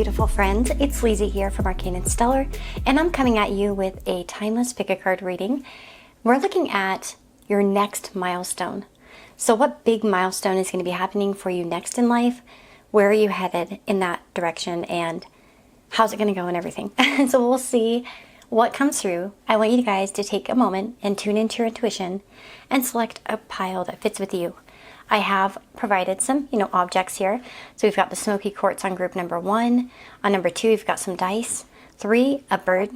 beautiful friends. It's Lizzie here from Arcaneandstellar, and I'm coming at you with a timeless pick a card reading. We're looking at your next milestone. So what big milestone is going to be happening for you next in life? Where are you headed in that direction, and how's it going to go and everything? So we'll see what comes through. I want you guys to take a moment and tune into your intuition and select a pile that fits with you. I have provided some, objects here. So we've got the smoky quartz on group number 1. On number 2, we've got some dice. 3, a bird.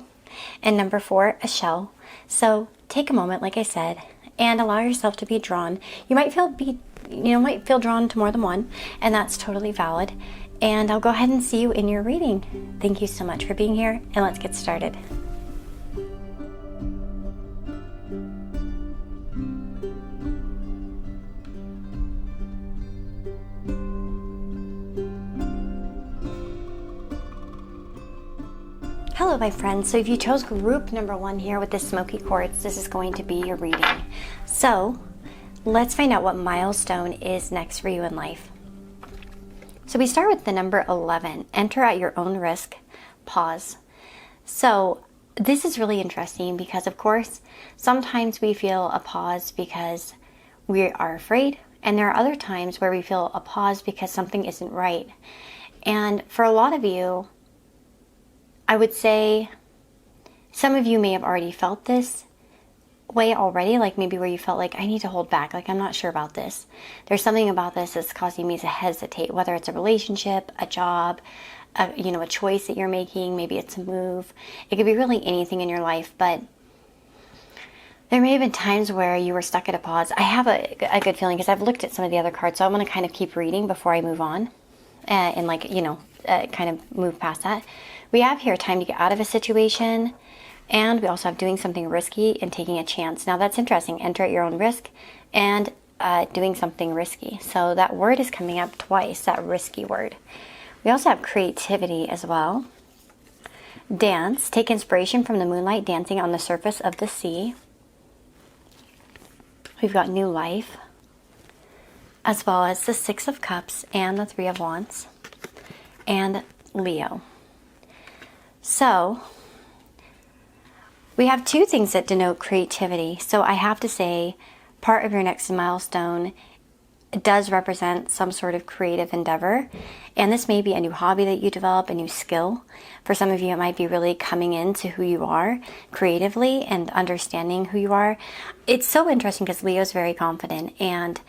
And number 4, a shell. So take a moment, like I said, and allow yourself to be drawn. You might feel drawn to more than one, and that's totally valid. And I'll go ahead and see you in your reading. Thank you so much for being here, and let's get started. Hello my friends, so if you chose group number 1 here with this smoky quartz, this is going to be your reading. So let's find out what milestone is next for you in life. So we start with the number 11, enter at your own risk, pause. So this is really interesting because of course, sometimes we feel a pause because we are afraid, and there are other times where we feel a pause because something isn't right. And for a lot of you, I would say some of you may have already felt this way already, like maybe where you felt like I need to hold back, like I'm not sure about this. There's something about this that's causing me to hesitate, whether it's a relationship, a job, a choice that you're making, maybe it's a move. It could be really anything in your life, but there may have been times where you were stuck at a pause. I have a good feeling because I've looked at some of the other cards, so I want to kind of keep reading before I move on and kind of move past that. We have here time to get out of a situation, and we also have doing something risky and taking a chance. Now that's interesting, enter at your own risk and doing something risky. So that word is coming up twice, that risky word. We also have creativity as well. Dance, take inspiration from the moonlight dancing on the surface of the sea. We've got new life, as well as the 6 of Cups and the 3 of Wands, and Leo. So we have 2 things that denote creativity. So I have to say part of your next milestone does represent some sort of creative endeavor. And this may be a new hobby that you develop, a new skill. For some of you, it might be really coming into who you are creatively and understanding who you are. It's so interesting because Leo is very confident and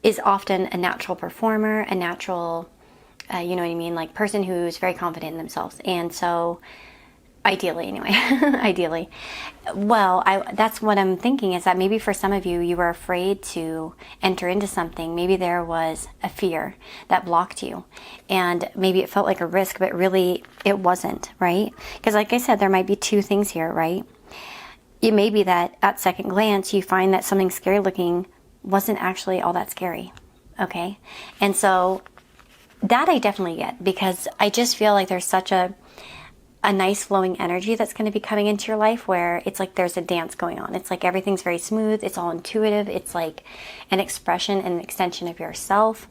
is often a natural performer, a natural like person who's very confident in themselves. And so ideally anyway, well, that's what I'm thinking, is that maybe for some of you, you were afraid to enter into something. Maybe there was a fear that blocked you, and maybe it felt like a risk, but really it wasn't, right? Because like I said, there might be 2 things here, right? It may be that at second glance, you find that something scary looking wasn't actually all that scary, okay? And so that I definitely get, because I just feel like there's such a nice flowing energy that's going to be coming into your life where it's like there's a dance going on. It's like everything's very smooth. It's all intuitive. It's like an expression and an extension of yourself.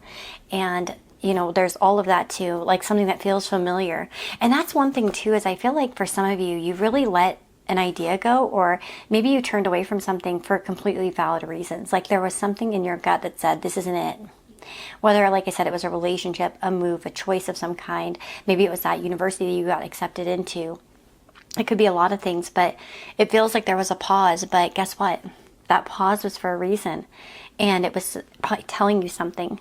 And, there's all of that too, like something that feels familiar. And that's one thing too, is I feel like for some of you, you've really let an idea go, or maybe you turned away from something for completely valid reasons. Like there was something in your gut that said, this isn't it. Whether, like I said, it was a relationship, a move, a choice of some kind. Maybe it was that university you got accepted into. It could be a lot of things, but it feels like there was a pause. But guess what? That pause was for a reason, and it was probably telling you something.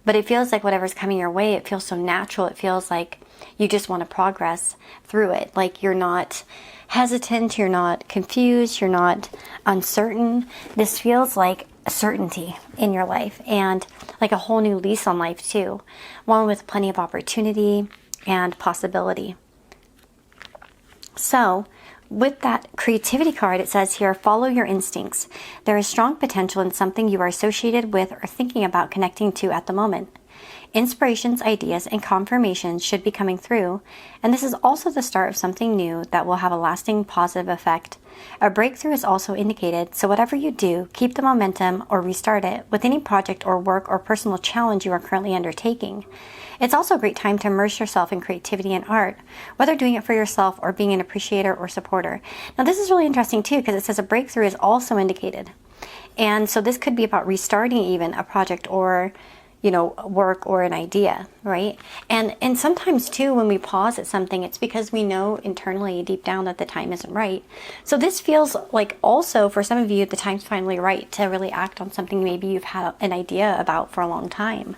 But it feels like whatever's coming your way, it feels so natural. It feels like you just want to progress through it. Like you're not hesitant, you're not confused, you're not uncertain. This feels like a certainty in your life, and like a whole new lease on life too. One with plenty of opportunity and possibility. So with that creativity card, it says here, follow your instincts. There is strong potential in something you are associated with or thinking about connecting to at the moment. Inspirations, ideas, and confirmations should be coming through, and this is also the start of something new that will have a lasting positive effect. A breakthrough is also indicated, so whatever you do, keep the momentum or restart it with any project or work or personal challenge you are currently undertaking. It's also a great time to immerse yourself in creativity and art, whether doing it for yourself or being an appreciator or supporter. Now, this is really interesting too, because it says a breakthrough is also indicated. And so this could be about restarting even a project or work or an idea, right? And sometimes too, when we pause at something, it's because we know internally deep down that the time isn't right. So this feels like also for some of you, the time's finally right to really act on something maybe you've had an idea about for a long time.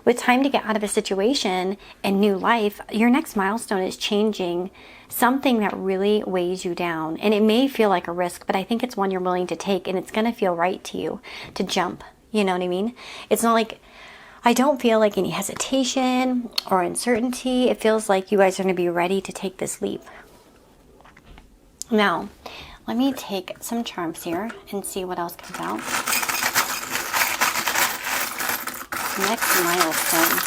With time to get out of a situation and new life, your next milestone is changing something that really weighs you down. And it may feel like a risk, but I think it's one you're willing to take, and it's going to feel right to you to jump. You know what I mean? It's not like, I don't feel like any hesitation or uncertainty. It feels like you guys are going to be ready to take this leap. Now, let me take some charms here and see what else comes out. Next milestone.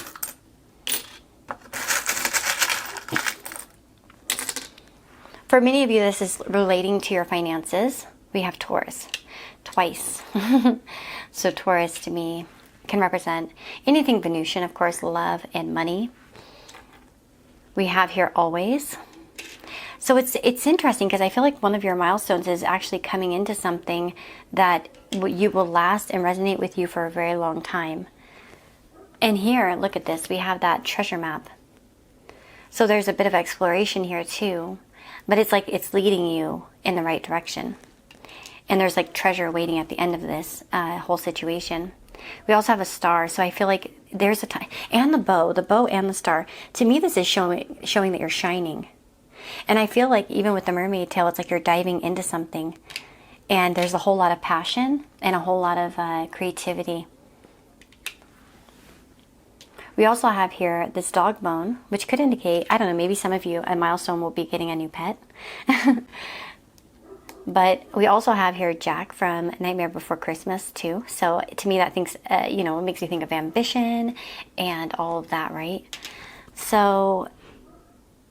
For many of you, this is relating to your finances. We have Taurus twice. So Taurus to me can represent anything Venusian, of course, love and money. We have here always. So it's interesting because I feel like one of your milestones is actually coming into something that you will last and resonate with you for a very long time. And here, look at this, we have that treasure map. So there's a bit of exploration here too, but it's like it's leading you in the right direction. And there's like treasure waiting at the end of this whole situation. We also have a star, so I feel like there's a time, and the bow and the star. To me, this is showing that you're shining. And I feel like even with the mermaid tail, it's like you're diving into something. And there's a whole lot of passion and a whole lot of creativity. We also have here this dog bone, which could indicate, I don't know, maybe some of you, a milestone will be getting a new pet. But we also have here Jack from Nightmare Before Christmas too. So to me that thinks, it makes me think of ambition and all of that, right? So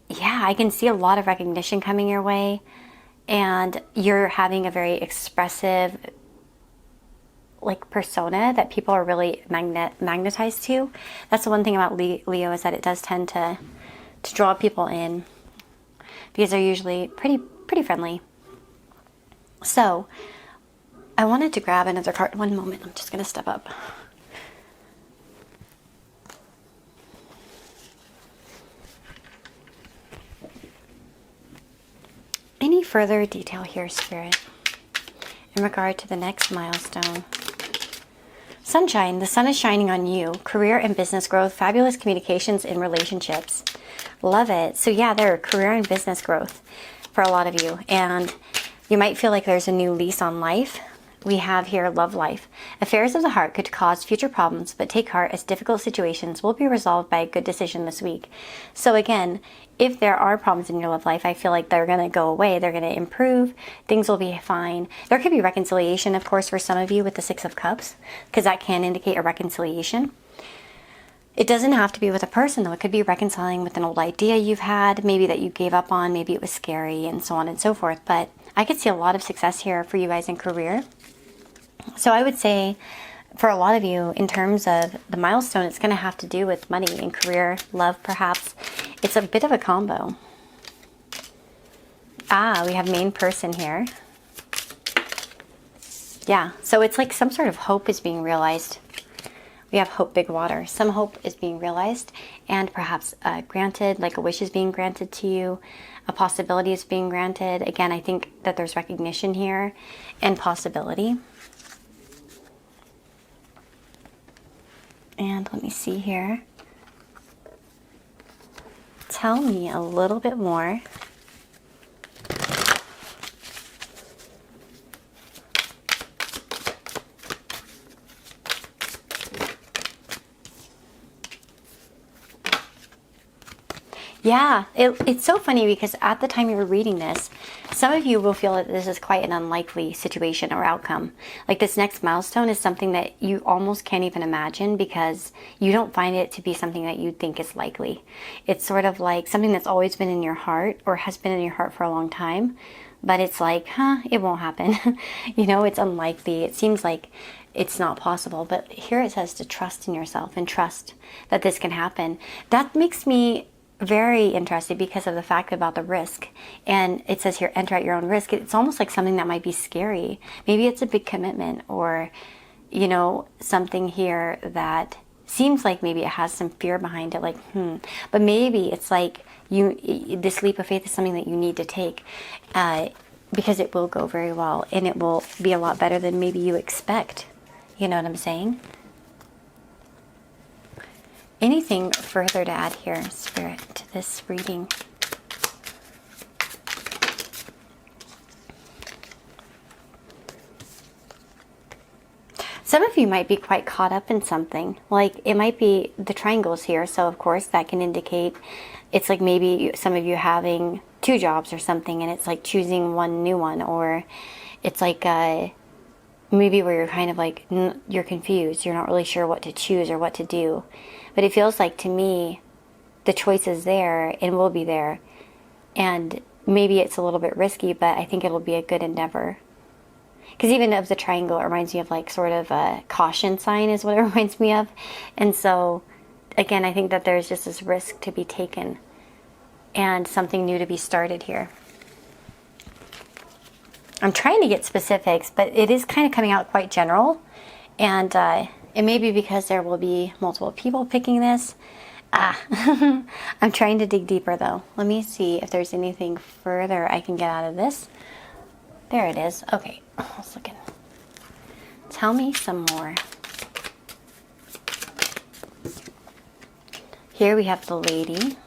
yeah, I can see a lot of recognition coming your way, and you're having a very expressive persona that people are really magnetized to. That's the one thing about Leo, is that it does tend to draw people in because they're usually pretty friendly. So I wanted to grab another card. One moment, I'm just going to step up. Any further detail here, Spirit, in regard to the next milestone? Sunshine, the sun is shining on you. Career and business growth, fabulous communications in relationships. Love it. So yeah, there are career and business growth for a lot of you. And you might feel like there's a new lease on life. We have here love life. Affairs of the heart could cause future problems, but take heart as difficult situations will be resolved by a good decision this week. So again, if there are problems in your love life, I feel like they're going to go away. They're going to improve. Things will be fine. There could be reconciliation, of course, for some of you with the Six of Cups, because that can indicate a reconciliation. It doesn't have to be with a person, though. It could be reconciling with an old idea you've had, maybe that you gave up on, maybe it was scary, and so on and so forth. But I could see a lot of success here for you guys in career. So I would say for a lot of you, in terms of the milestone, it's going to have to do with money and career, love perhaps. It's a bit of a combo. We have main person here. Yeah, so it's like some sort of hope is being realized. We have hope, big water. Some hope is being realized and perhaps granted, like a wish is being granted to you. A possibility is being granted. Again, I think that there's recognition here and possibility. And let me see here. Tell me a little bit more. Yeah, it's so funny because at the time you were reading this, Some of you will feel that this is quite an unlikely situation or outcome. Like this next milestone is something that you almost can't even imagine because you don't find it to be something that you think is likely. It's sort of like something that's always been in your heart or has been in your heart for a long time, but it's like, it won't happen. It's unlikely. It seems like it's not possible, but here it says to trust in yourself and trust that this can happen. That makes me very interested because of the fact about the risk. And it says here, enter at your own risk. It's almost like something that might be scary. Maybe it's a big commitment or, something here that seems like maybe it has some fear behind it, like, but maybe it's like this leap of faith is something that you need to take because it will go very well and it will be a lot better than maybe you expect. You know what I'm saying? Anything further to add here, Spirit, to this reading? Some of you might be quite caught up in something. Like it might be the triangles here. So of course that can indicate it's like maybe some of you having 2 jobs or something and it's like choosing one new one, or it's like maybe where you're kind of like, you're confused. You're not really sure what to choose or what to do. But it feels like to me, the choice is there and will be there. And maybe it's a little bit risky, but I think it'll be a good endeavor. Because even of the triangle, it reminds me of like sort of a caution sign is what it reminds me of. And so, again, I think that there's just this risk to be taken and something new to be started here. I'm trying to get specifics, but it is kind of coming out quite general. And it may be because there will be multiple people picking this. I'm trying to dig deeper though. Let me see if there's anything further I can get out of this. There it is. Okay, let's look in. Tell me some more. Here we have the lady.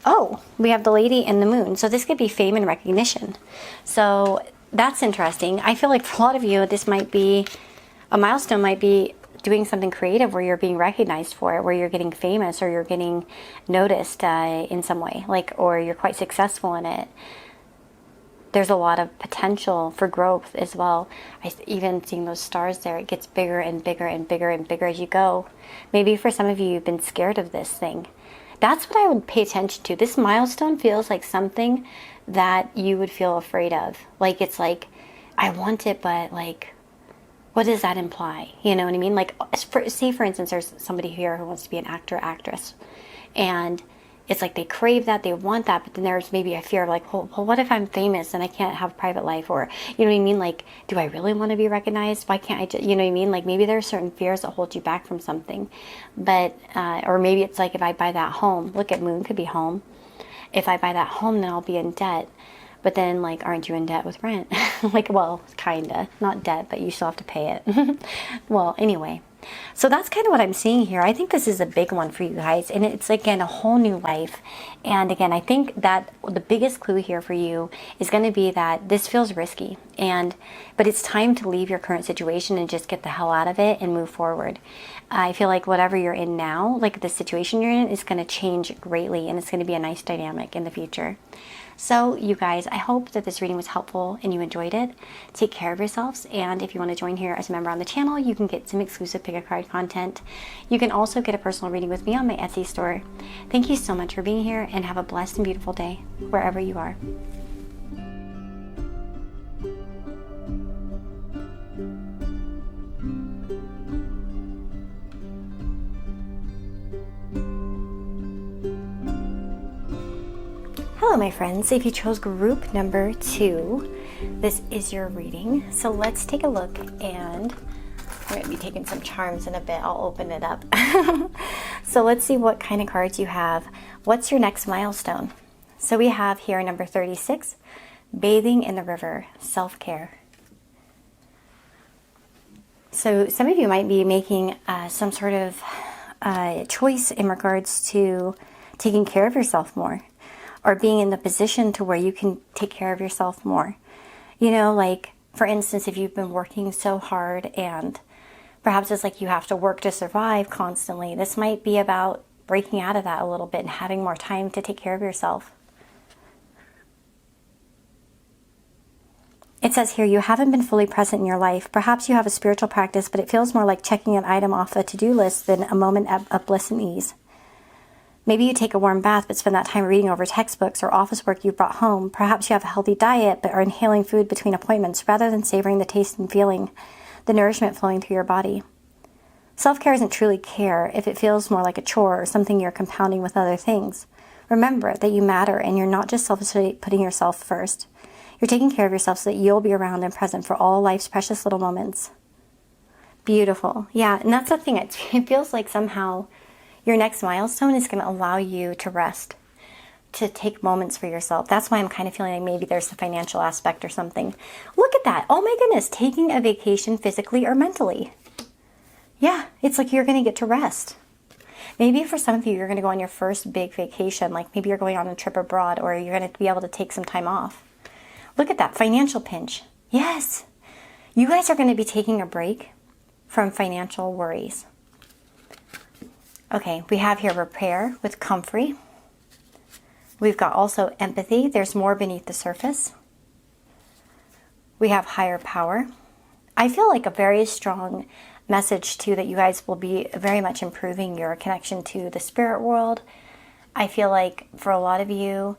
Oh, we have the lady and the moon. So this could be fame and recognition. So that's interesting. I feel like for a lot of you, this might be, a milestone might be doing something creative where you're being recognized for it, where you're getting famous or you're getting noticed in some way, like, or you're quite successful in it. There's a lot of potential for growth as well. Even seeing those stars there, it gets bigger and bigger and bigger and bigger as you go. Maybe for some of you, you've been scared of this thing. That's what I would pay attention to. This milestone feels like something that you would feel afraid of. Like, it's like, I want it, but like, what does that imply? You know what I mean? Like, say for instance, there's somebody here who wants to be an actor, actress. And it's like they crave that, they want that, but then there's maybe a fear of like, well, what if I'm famous and I can't have a private life? Or, you know what I mean? Like, do I really want to be recognized? Why can't I just, you know what I mean? Like, maybe there are certain fears that hold you back from something. But, or maybe it's like, if I buy that home, look at moon, could be home. If I buy that home, then I'll be in debt. But then, like, aren't you in debt with rent? Like, well, kinda. Not debt, but you still have to pay it. Well, anyway. So that's kind of what I'm seeing here. I think this is a big one for you guys. And it's, again, a whole new life. And, again, I think that the biggest clue here for you is going to be that this feels risky. But it's time to leave your current situation and just get the hell out of it and move forward. I feel like whatever you're in now, like the situation you're in, is going to change greatly. And it's going to be a nice dynamic in the future. So, you guys, I hope that this reading was helpful and you enjoyed it. Take care of yourselves, and if you want to join here as a member on the channel, you can get some exclusive pick a card content. You can also get a personal reading with me on my Etsy store. Thank you so much for being here, and have a blessed and beautiful day, wherever you are. Hello, my friends. If you chose group number 2, this is your reading. So let's take a look, and I'm going to be taking some charms in a bit. I'll open it up. So let's see what kind of cards you have. What's your next milestone? So we have here number 36, bathing in the river, self-care. So some of you might be making some sort of choice in regards to taking care of yourself more, or being in the position to where you can take care of yourself more. You know, like, for instance, if you've been working so hard and perhaps it's like you have to work to survive constantly, this might be about breaking out of that a little bit and having more time to take care of yourself. It says here, you haven't been fully present in your life. Perhaps you have a spiritual practice, but it feels more like checking an item off a to-do list than a moment of bliss and ease. Maybe you take a warm bath, but spend that time reading over textbooks or office work you brought home. Perhaps you have a healthy diet, but are inhaling food between appointments rather than savoring the taste and feeling, the nourishment flowing through your body. Self-care isn't truly care if it feels more like a chore or something you're compounding with other things. Remember that you matter and you're not just selfishly putting yourself first. You're taking care of yourself so that you'll be around and present for all life's precious little moments. Beautiful. Yeah, and that's the thing. It feels like somehow your next milestone is going to allow you to rest, to take moments for yourself. That's why I'm kind of feeling like maybe there's the financial aspect or something. Look at that. Oh my goodness, taking a vacation physically or mentally. Yeah, it's like you're going to get to rest. Maybe for some of you, you're going to go on your first big vacation, like maybe you're going on a trip abroad, or you're going to be able to take some time off. Look at that, financial pinch. Yes, you guys are going to be taking a break from financial worries. Okay, we have here repair with comfrey. We've got also empathy. There's more beneath the surface. We have higher power. I feel like a very strong message too that you guys will be very much improving your connection to the spirit world. I feel like for a lot of you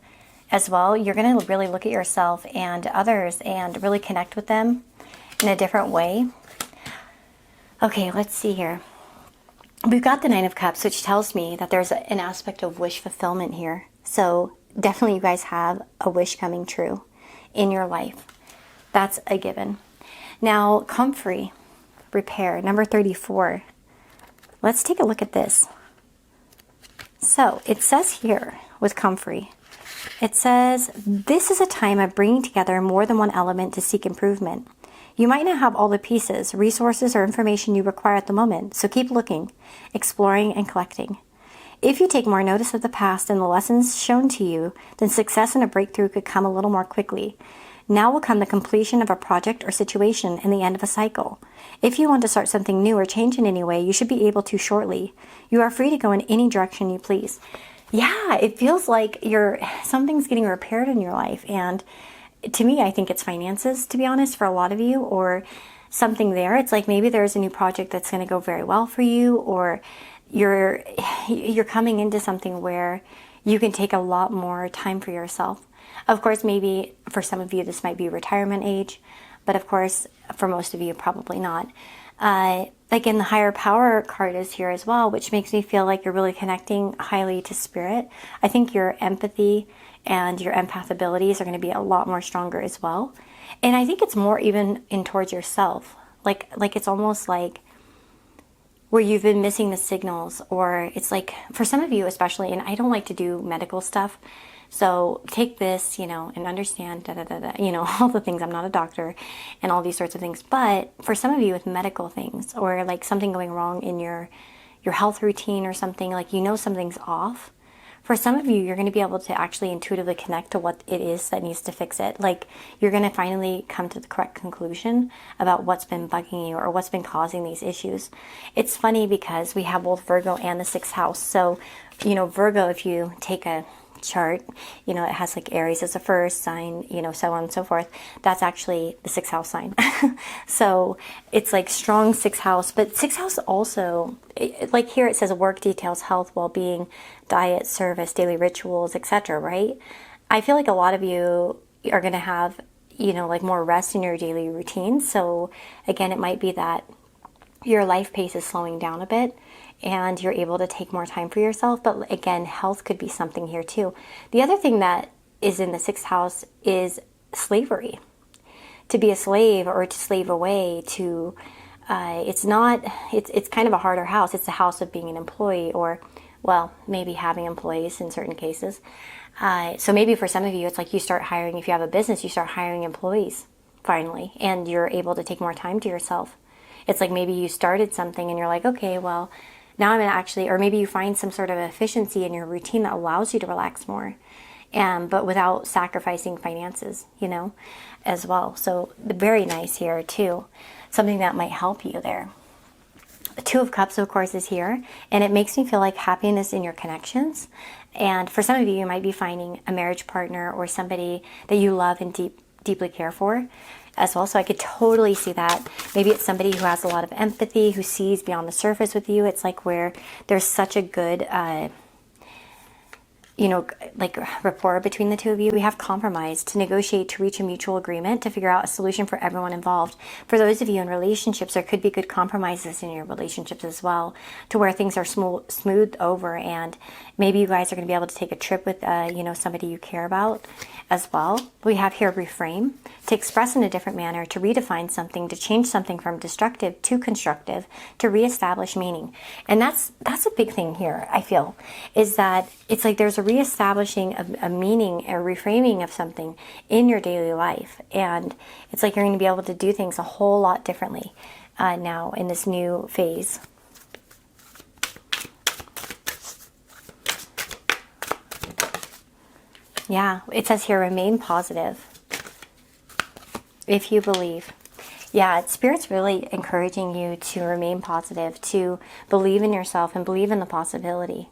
as well, you're going to really look at yourself and others and really connect with them in a different way. Okay, let's see here. We've got the Nine of Cups, which tells me that there's an aspect of wish fulfillment here. So definitely you guys have a wish coming true in your life. That's a given. Now, comfrey, repair, number 34. Let's take a look at this. So it says here with comfrey, it says, this is a time of bringing together more than one element to seek improvement. You might not have all the pieces, resources, or information you require at the moment, so keep looking, exploring, and collecting. If you take more notice of the past and the lessons shown to you, then success and a breakthrough could come a little more quickly. Now will come the completion of a project or situation and the end of a cycle. If you want to start something new or change in any way, you should be able to shortly. You are free to go in any direction you please. Yeah, it feels like something's getting repaired in your life. And to me, I think it's finances, to be honest, for a lot of you, or something there. It's like maybe there's a new project that's going to go very well for you, or you're coming into something where you can take a lot more time for yourself. Of course, maybe for some of you, this might be retirement age, but of course, for most of you, probably not. Again, the higher power card is here as well, which makes me feel like you're really connecting highly to spirit. I think your empathy and your empath abilities are going to be a lot more stronger as well. And I think it's more even in towards yourself. Like it's almost like where you've been missing the signals, or it's like for some of you especially, and I don't like to do medical stuff, so take this, and understand, all the things. I'm not a doctor and all these sorts of things. But for some of you with medical things, or like something going wrong in your health routine or something, like something's off. For some of you, you're going to be able to actually intuitively connect to what it is that needs to fix it. Like you're going to finally come to the correct conclusion about what's been bugging you or what's been causing these issues. It's funny because we have both Virgo and the 6th house. So, Virgo, if you take a chart, it has like Aries as the first sign, so on and so forth. That's actually the 6th house sign. So it's like strong 6th house, but 6th house also, like here it says work, details, health, well-being, diet, service, daily rituals, etc. Right? I feel like a lot of you are going to have, like more rest in your daily routine. So again, it might be that your life pace is slowing down a bit and you're able to take more time for yourself. But again, health could be something here too. The other thing that is in the 6th house is slavery. To be a slave or to slave away to, it's kind of a harder house. It's the house of being an employee, or, well, maybe having employees in certain cases. So maybe for some of you, it's like you start hiring, if you have a business, you start hiring employees finally, and you're able to take more time to yourself. It's like maybe you started something and you're like, okay, well, now I'm going to actually, or maybe you find some sort of efficiency in your routine that allows you to relax more, but without sacrificing finances, as well. So very nice here too. Something that might help you there. Two of Cups, of course, is here, and it makes me feel like happiness in your connections. And for some of you, you might be finding a marriage partner or somebody that you love and deeply care for as well. So I could totally see that. Maybe it's somebody who has a lot of empathy, who sees beyond the surface with you. It's like where there's such a good like rapport between the two of you. We have compromise, to negotiate, to reach a mutual agreement, to figure out a solution for everyone involved. For those of you in relationships, there could be good compromises in your relationships as well, to where things are smoothed over, and maybe you guys are going to be able to take a trip with somebody you care about as well. We have here reframe, to express in a different manner, to redefine something, to change something from destructive to constructive, to reestablish meaning. And that's a big thing here, I feel, is that it's like there's a reestablishing of a meaning, a reframing of something in your daily life. And it's like you're going to be able to do things a whole lot differently now in this new phase. Yeah, it says here, remain positive if you believe. Yeah, Spirit's really encouraging you to remain positive, to believe in yourself and believe in the possibility.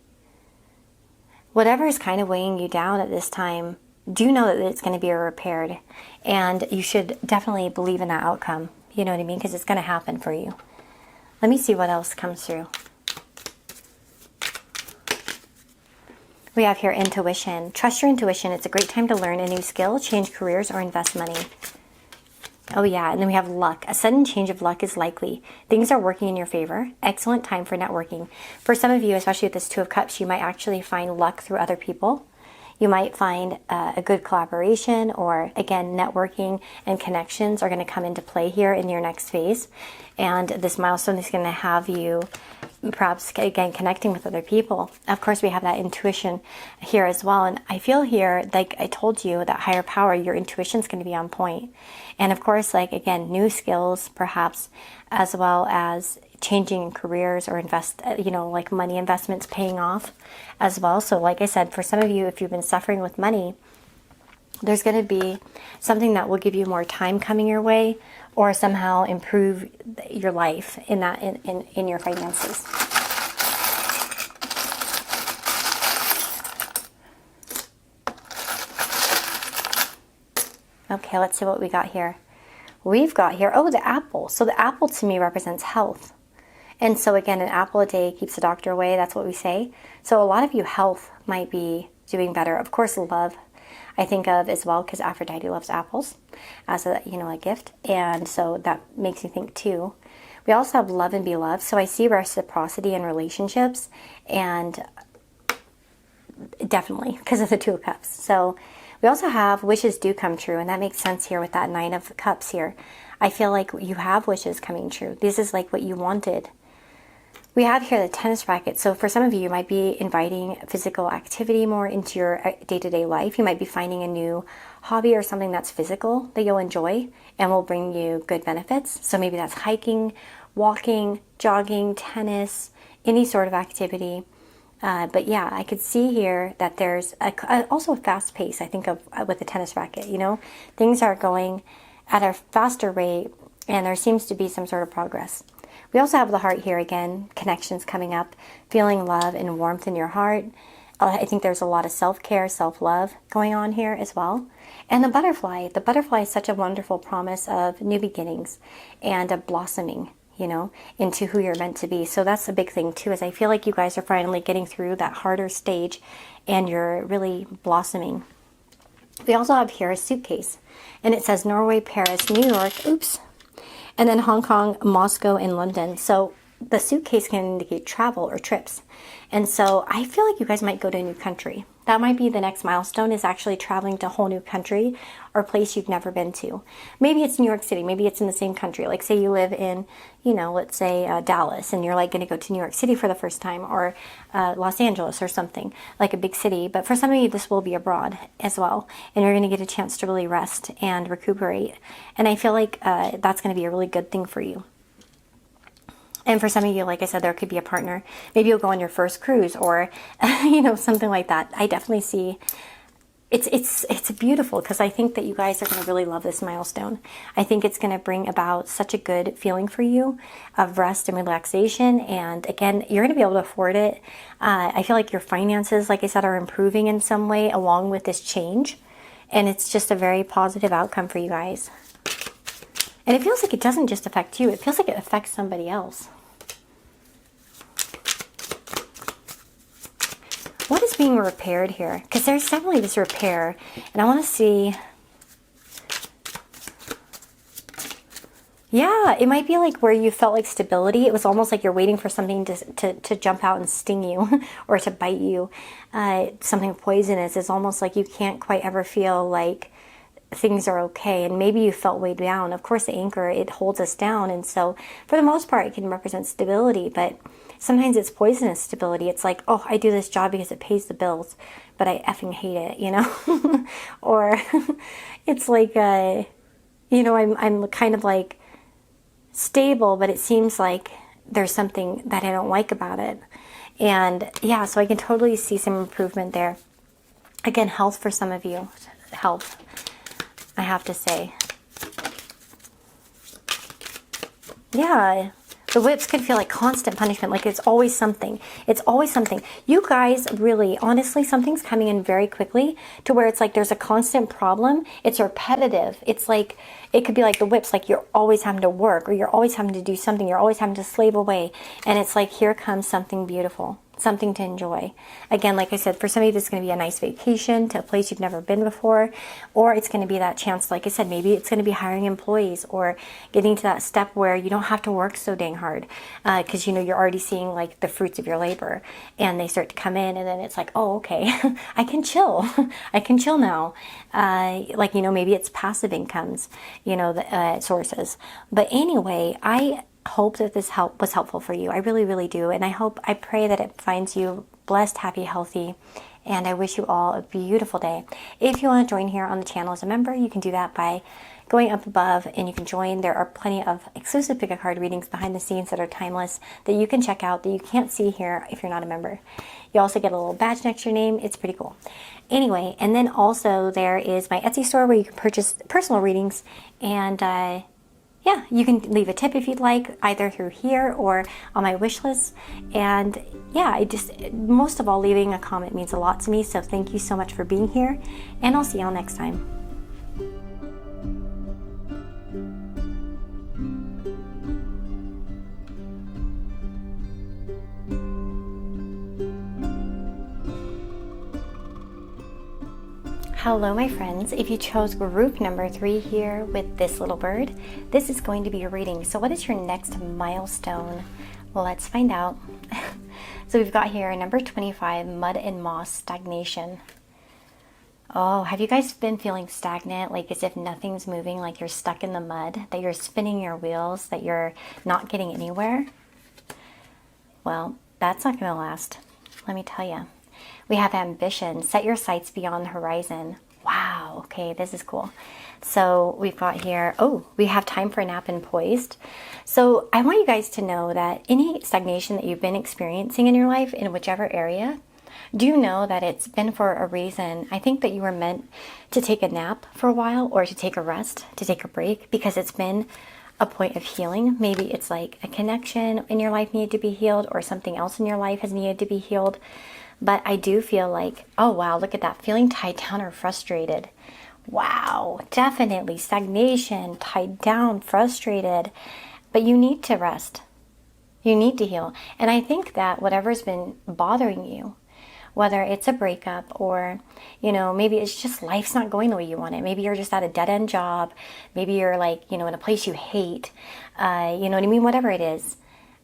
Whatever is kind of weighing you down at this time, do know that it's going to be repaired. And you should definitely believe in that outcome. You know what I mean? Because it's going to happen for you. Let me see what else comes through. We have here intuition. Trust your intuition. It's a great time to learn a new skill, change careers, or invest money. Oh yeah, and then we have luck. A sudden change of luck is likely. Things are working in your favor. Excellent time for networking. For some of you, especially with this Two of Cups, you might actually find luck through other people. You might find a good collaboration, or again, networking and connections are going to come into play here in your next phase. And this milestone is going to have you perhaps, again, connecting with other people. Of course, we have that intuition here as well. And I feel here, like I told you, that higher power, your intuition is going to be on point. And of course, like, again, new skills, perhaps, as well as changing careers or like money investments paying off as well. So like I said, for some of you, if you've been suffering with money, there's going to be something that will give you more time coming your way, or somehow improve your life in that in your finances. Okay, let's see what we got here. We've got here, the apple. So the apple to me represents health. And so again, an apple a day keeps the doctor away. That's what we say. So a lot of you, health might be doing better. Of course, love, I think of as well, because Aphrodite loves apples as a gift. And so that makes me think too. We also have love and be loved. So I see reciprocity in relationships, and definitely because of the Two of Cups. So we also have wishes do come true, and that makes sense here with that Nine of Cups here. I feel like you have wishes coming true. This is like what you wanted. We have here the tennis racket. So for some of you, you might be inviting physical activity more into your day-to-day life. You might be finding a new hobby or something that's physical that you'll enjoy and will bring you good benefits. So maybe that's hiking, walking, jogging, tennis, any sort of activity. But yeah, I could see here that there's also a fast pace, I think, of with the tennis racket. Things are going at a faster rate, and there seems to be some sort of progress. We also have the heart here again, connections coming up, feeling love and warmth in your heart. I think there's a lot of self-care, self-love going on here as well. And the butterfly is such a wonderful promise of new beginnings and a blossoming, into who you're meant to be. So that's a big thing too, is I feel like you guys are finally getting through that harder stage and you're really blossoming. We also have here a suitcase, and it says Norway, Paris, New York, and then Hong Kong, Moscow, and London. So the suitcase can indicate travel or trips. And so I feel like you guys might go to a new country. That might be the next milestone, is actually traveling to a whole new country or place you've never been to. Maybe it's New York City. Maybe it's in the same country. Like say you live in, let's say Dallas, and you're like going to go to New York City for the first time, or Los Angeles or something, like a big city. But for some of you, this will be abroad as well. And you're going to get a chance to really rest and recuperate. And I feel like that's going to be a really good thing for you. And for some of you, like I said, there could be a partner. Maybe you'll go on your first cruise, or, something like that. I definitely see it's beautiful, because I think that you guys are going to really love this milestone. I think it's going to bring about such a good feeling for you of rest and relaxation. And again, you're going to be able to afford it. I feel like your finances, like I said, are improving in some way along with this change. And it's just a very positive outcome for you guys. And it feels like it doesn't just affect you. It feels like it affects somebody else. What is being repaired here? Because there's definitely this repair. And I want to see. Yeah, it might be like where you felt like stability. It was almost like you're waiting for something to jump out and sting you or to bite you. Something poisonous. It's almost like you can't quite ever feel like things are okay, and maybe you felt weighed down. Of course, the anchor, it holds us down, and so for the most part it can represent stability, but sometimes it's poisonous stability. It's like, oh, I do this job because it pays the bills, but I effing hate it, you know. Or it's like you know, I'm kind of like stable, but it seems like there's something that I don't like about it. And yeah, so I can totally see some improvement there. Again, health for some of you. Health, I have to say. Yeah, the whips could feel like constant punishment, like it's always something. It's always something. You guys really, honestly, something's coming in very quickly to where it's like there's a constant problem. It's repetitive. It's like, it could be like the whips, like you're always having to work, or you're always having to do something. You're always having to slave away. And it's like, here comes something beautiful. Something to enjoy. Again, like I said, for some of you, this is going to be a nice vacation to a place you've never been before, or it's going to be that chance, like I said, maybe it's going to be hiring employees or getting to that step where you don't have to work so dang hard, because you know you're already seeing like the fruits of your labor, and they start to come in, and then it's like, oh, okay, I can chill. I can chill now. Like, you know, maybe it's passive incomes, you know, the sources. But anyway, I hope that this was helpful for you. I really, really do. And I pray that it finds you blessed, happy, healthy. And I wish you all a beautiful day. If you want to join here on the channel as a member, you can do that by going up above and you can join. There are plenty of exclusive pick a card readings behind the scenes that are timeless that you can check out that you can't see here if you're not a member. You also get a little badge next to your name. It's pretty cool. Anyway, and then also there is my Etsy store where you can purchase personal readings, and yeah, you can leave a tip if you'd like, either through here or on my wish list. And yeah, most of all, leaving a comment means a lot to me. So thank you so much for being here, and I'll see y'all next time. Hello, my friends. If you chose group number 3 here with this little bird, this is going to be your reading. So what is your next milestone? Well, let's find out. So we've got here number 25, mud and moss, stagnation. Oh, have you guys been feeling stagnant, like as if nothing's moving, like you're stuck in the mud, that you're spinning your wheels, that you're not getting anywhere? Well, that's not going to last, let me tell you. We have ambition. Set your sights beyond the horizon. Wow. Okay, this is cool. So we've got here, oh, we have time for a nap and poised. So I want you guys to know that any stagnation that you've been experiencing in your life, in whichever area, do you know that it's been for a reason? I think that you were meant to take a nap for a while, or to take a rest, to take a break, because it's been a point of healing. Maybe it's like a connection in your life needed to be healed, or something else in your life has needed to be healed. But I do feel like, oh wow, look at that, feeling tied down or frustrated. Wow, definitely stagnation, tied down, frustrated. But you need to rest. You need to heal. And I think that whatever's been bothering you, whether it's a breakup or, you know, maybe it's just life's not going the way you want it. Maybe you're just at a dead-end job. Maybe you're like, you know, in a place you hate. You know what I mean? Whatever it is.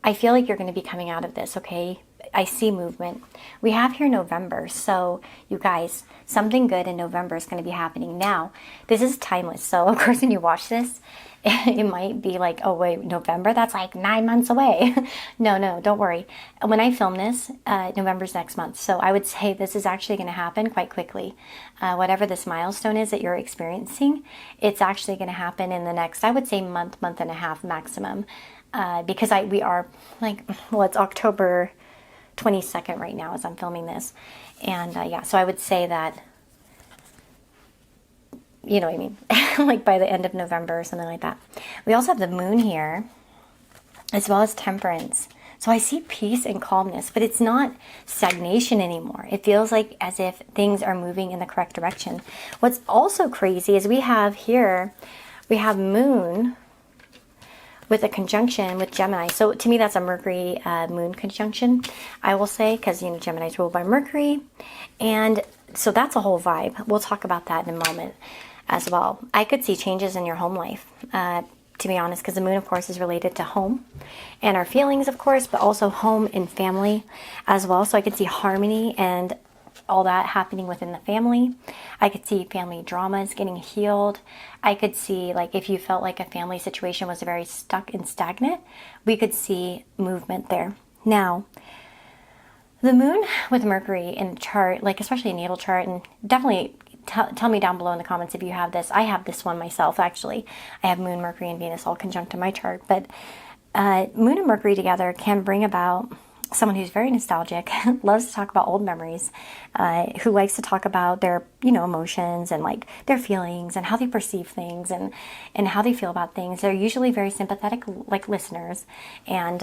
I feel like you're going to be coming out of this, okay? I see movement. We have here November, so you guys, something good in November is going to be happening. Now, this is timeless, so of course when you watch this, it might be like, oh wait, November? That's like 9 months away. No, don't worry. When I film this, November's next month, so I would say this is actually going to happen quite quickly. Whatever this milestone is that you're experiencing, it's actually going to happen in the next, I would say month and a half maximum, because we are like, well, it's October 22nd right now as I'm filming this. And yeah, so I would say that you know what I mean, like by the end of November or something like that. We also have the moon here, as well as temperance. So I see peace and calmness, but it's not stagnation anymore. It feels like as if things are moving in the correct direction. What's also crazy is we have moon with a conjunction with Gemini. So to me, that's a Mercury moon conjunction, I will say, because, you know, Gemini is ruled by Mercury. And so that's a whole vibe. We'll talk about that in a moment as well. I could see changes in your home life, to be honest, because the moon, of course, is related to home and our feelings, of course, but also home and family as well. So I could see harmony and all that happening within the family. I could see family dramas getting healed. I could see, like, if you felt like a family situation was very stuck and stagnant, we could see movement there. Now, the moon with Mercury in the chart, like especially a natal chart, and definitely tell me down below in the comments if you have this. I have this one myself, actually. I have Moon, Mercury, and Venus all conjunct in my chart. But Moon and Mercury together can bring about someone who's very nostalgic, loves to talk about old memories, who likes to talk about their, you know, emotions and like their feelings and how they perceive things and how they feel about things. They're usually very sympathetic, like listeners, and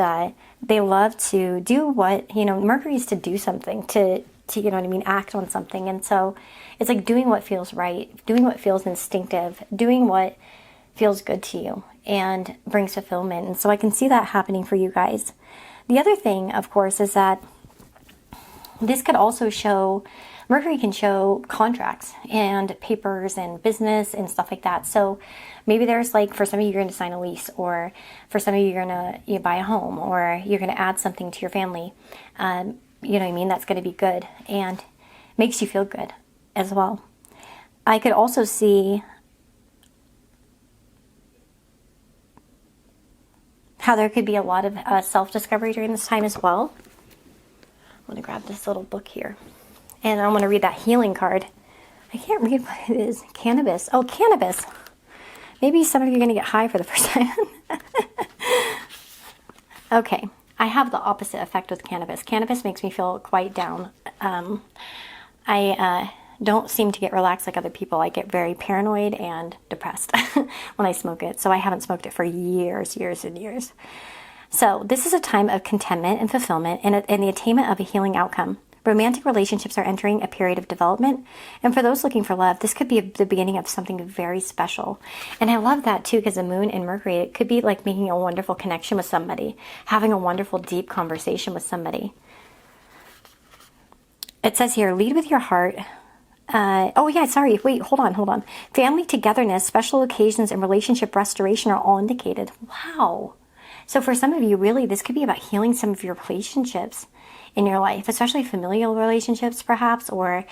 they love to do what, you know, Mercury is to do something, to you know what I mean, act on something. And so it's like doing what feels right, doing what feels instinctive, doing what feels good to you and brings fulfillment. And so I can see that happening for you guys. The other thing, of course, is that this could also show, Mercury can show contracts and papers and business and stuff like that. So maybe there's, like, for some of you, you're going to sign a lease, or for some of you, you're going to buy a home, or you're going to add something to your family. You know what I mean? That's going to be good and makes you feel good as well. I could also see how there could be a lot of self-discovery during this time as well. I'm going to grab this little book here. And I want to read that healing card. I can't read what it is. Cannabis. Oh, cannabis. Maybe some of you are going to get high for the first time. Okay. I have the opposite effect with cannabis. Cannabis makes me feel quite down. I don't seem to get relaxed like other people. I get very paranoid and depressed when I smoke it. So I haven't smoked it for years and years. So this is a time of contentment and fulfillment and the attainment of a healing outcome. Romantic relationships are entering a period of development. And for those looking for love, this could be the beginning of something very special. And I love that too, because the moon and Mercury, it could be like making a wonderful connection with somebody, having a wonderful, deep conversation with somebody. It says here, lead with your heart. Oh yeah, sorry. Wait, hold on. Family togetherness, special occasions, and relationship restoration are all indicated. Wow. So for some of you, really, this could be about healing some of your relationships in your life, especially familial relationships, perhaps, or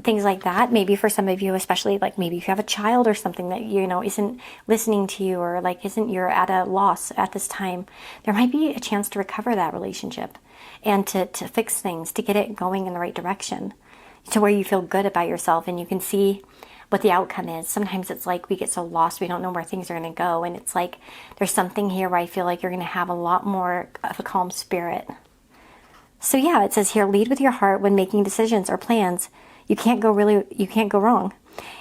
things like that. Maybe for some of you, especially, like maybe if you have a child or something that, you know, isn't listening to you, or like you're at a loss at this time, there might be a chance to recover that relationship and to fix things, to get it going in the right direction, to where you feel good about yourself and you can see what the outcome is. Sometimes it's like we get so lost, we don't know where things are going to go. And it's like there's something here where I feel like you're going to have a lot more of a calm spirit. So yeah, it says here, lead with your heart when making decisions or plans. You can't go wrong.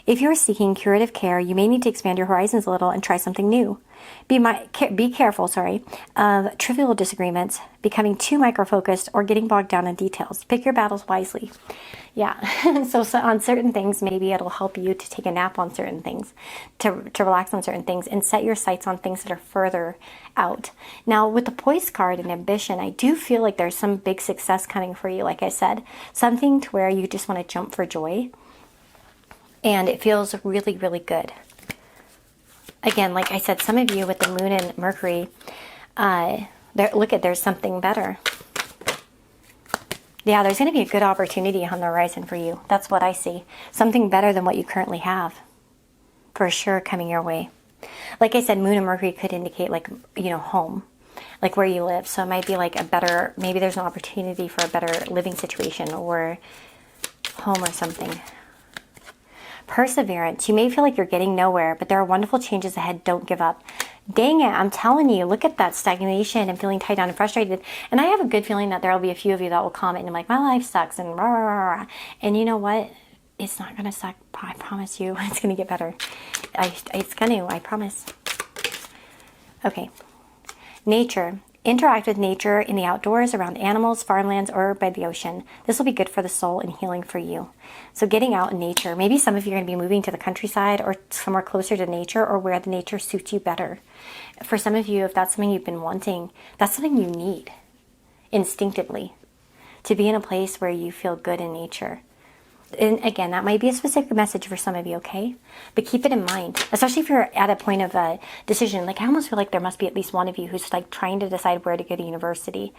If you're seeking curative care, you may need to expand your horizons a little and try something new. Be careful, of trivial disagreements, becoming too micro-focused, or getting bogged down in details. Pick your battles wisely. Yeah, so on certain things, maybe it'll help you to take a nap on certain things, to relax on certain things, and set your sights on things that are further out. Now, with the Poise card and ambition, I do feel like there's some big success coming for you, like I said. Something to where you just want to jump for joy. And it feels really, really good. Again, like I said, some of you with the moon and Mercury, there's something better. Yeah, there's going to be a good opportunity on the horizon for you. That's what I see. Something better than what you currently have, for sure, coming your way. Like I said, moon and Mercury could indicate, like, you know, home, like where you live. So it might be like maybe there's an opportunity for a better living situation or home or something. Perseverance. You may feel like you're getting nowhere, but there are wonderful changes ahead. Don't give up. Dang it, I'm telling you, look at that stagnation and feeling tied down and frustrated. And I have a good feeling that there will be a few of you that will comment and be like, my life sucks and rah, rah, rah, rah. And you know what? It's not going to suck. I promise you. It's going to get better. It's going to, I promise. Okay. Nature. Interact with nature in the outdoors, around animals, farmlands, or by the ocean. This will be good for the soul and healing for you. So getting out in nature. Maybe some of you are going to be moving to the countryside or somewhere closer to nature, or where the nature suits you better. For some of you, if that's something you've been wanting, that's something you need instinctively, to be in a place where you feel good in nature. And again, that might be a specific message for some of you, okay? But keep it in mind, especially if you're at a point of a decision. Like, I almost feel like there must be at least one of you who's like trying to decide where to go to university.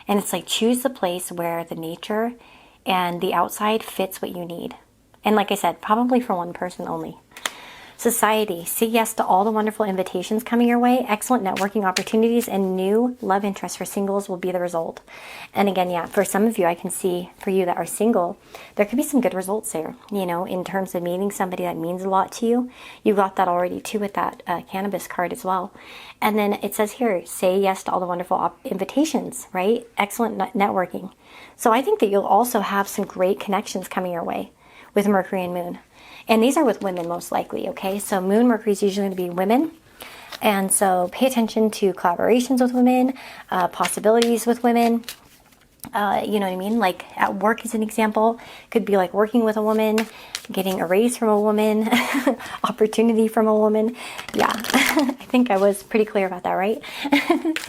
And it's like, choose the place where the nature and the outside fits what you need. And like I said, probably for one person only. Society. Say yes to all the wonderful invitations coming your way. Excellent networking opportunities and new love interests for singles will be the result. And again, yeah, for some of you, I can see for you that are single, there could be some good results there, you know, in terms of meeting somebody that means a lot to you. You got that already too with that cannabis card as well. And then it says here, say yes to all the wonderful invitations, right? Excellent networking. So I think that you'll also have some great connections coming your way with Mercury and Moon. And these are with women most likely, okay? So Moon, Mercury is usually going to be women. And so pay attention to collaborations with women, possibilities with women. You know what I mean? Like at work as an example, could be like working with a woman, getting a raise from a woman, opportunity from a woman. Yeah, I think I was pretty clear about that, right?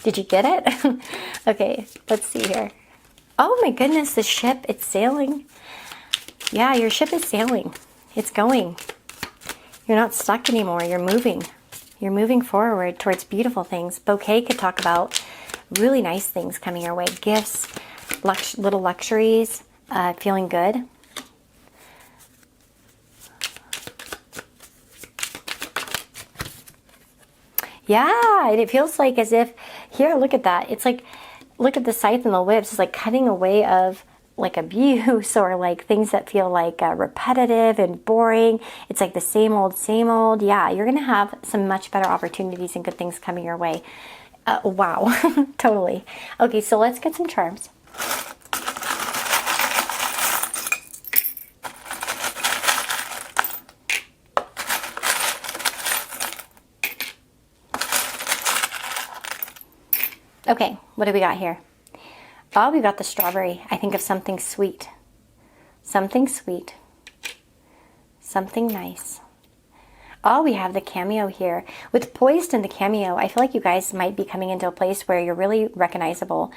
Did you get it? Okay, let's see here. Oh my goodness, the ship, it's sailing. Yeah, your ship is sailing. It's going. You're not stuck anymore. You're moving. You're moving forward towards beautiful things. Bouquet could talk about really nice things coming your way. Gifts, little luxuries, feeling good. Yeah, and it feels like as if, here, look at that. It's like, look at the scythe and the whips. It's like cutting away of like abuse or like things that feel like repetitive and boring. It's like the same old, same old. Yeah, you're going to have some much better opportunities and good things coming your way. Wow, totally. Okay, so let's get some charms. Okay, what do we got here? Oh, we got the strawberry. I think of something sweet. Something sweet. Something nice. Oh, we have the cameo here. With Poised and the cameo, I feel like you guys might be coming into a place where you're really recognizable.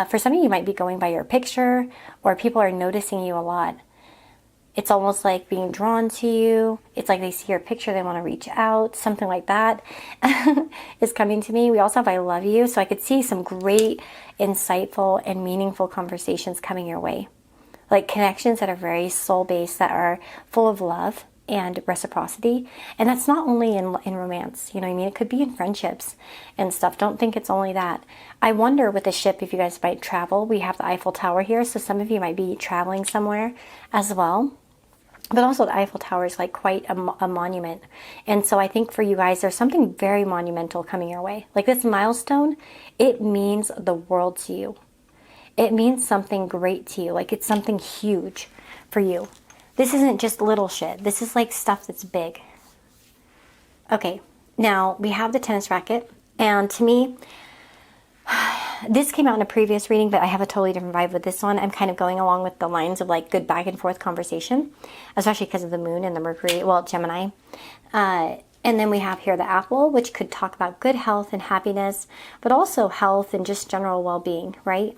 For some of you, you might be going by your picture, or people are noticing you a lot. It's almost like being drawn to you. It's like they see your picture, they want to reach out. Something like that is coming to me. We also have I love you. So I could see some great, insightful, and meaningful conversations coming your way. Like connections that are very soul-based, that are full of love and reciprocity. And that's not only in romance, you know what I mean? It could be in friendships and stuff. Don't think it's only that. I wonder with the ship if you guys might travel. We have the Eiffel Tower here, so some of you might be traveling somewhere as well. But also the Eiffel Tower is like quite a monument. And so I think for you guys, there's something very monumental coming your way. Like this milestone, it means the world to you. It means something great to you. Like it's something huge for you. This isn't just little shit. This is like stuff that's big. Okay, now we have the tennis racket. And to me, this came out in a previous reading, but I have a totally different vibe with this one. I'm kind of going along with the lines of like good back and forth conversation, especially because of the moon and the Mercury, well, Gemini. And then we have here the apple, which could talk about good health and happiness, but also health and just general well-being, right?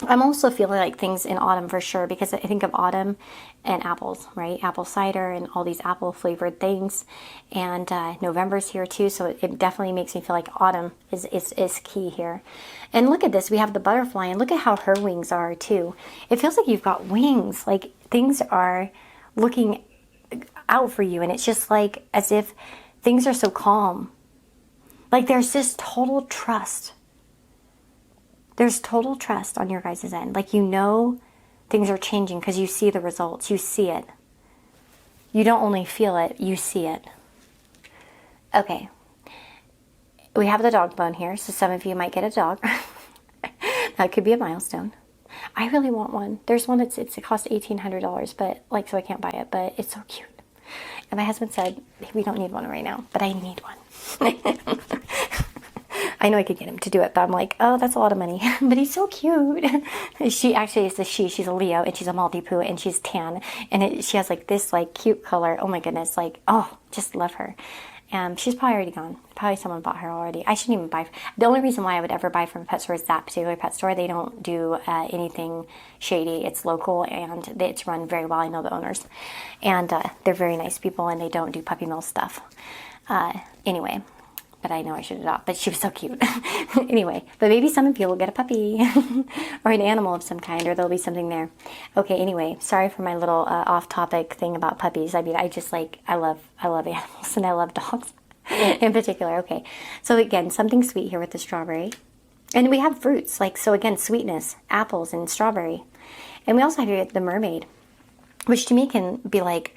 I'm also feeling like things in autumn for sure, because I think of autumn and apples, right? Apple cider and all these apple flavored things. And November's here too, so it definitely makes me feel like autumn is key here. And look at this, we have the butterfly, and look at how her wings are too. It feels like you've got wings, like things are looking out for you, and it's just like as if things are so calm. Like there's this total trust. There's total trust on your guys' end. Like, you know things are changing because you see the results. You see it. You don't only feel it, you see it. Okay. We have the dog bone here, so some of you might get a dog. That could be a milestone. I really want one. There's one it costs $1,800, but like, so I can't buy it, but it's so cute. And my husband said, we don't need one right now, but I need one. I know I could get him to do it, but I'm like, oh, that's a lot of money. But he's so cute. She actually is she's a Leo, and she's a Maltipoo, and she's tan. And she has like this like cute color. Oh my goodness. Like, oh, just love her. She's probably already gone. Probably someone bought her already. I shouldn't even buy. The only reason why I would ever buy from a pet store is that particular pet store. They don't do anything shady. It's local, and it's run very well. I know the owners. And they're very nice people, and they don't do puppy mill stuff. Anyway. But I know I should adopt, but she was so cute. Anyway, but maybe some of you will get a puppy or an animal of some kind, or there'll be something there. Okay, anyway, sorry for my little off-topic thing about puppies. I mean, I love animals, and I love dogs in particular. Okay, so again, something sweet here with the strawberry. And we have fruits, like, so again, sweetness, apples and strawberry. And we also have here the mermaid, which to me can be like,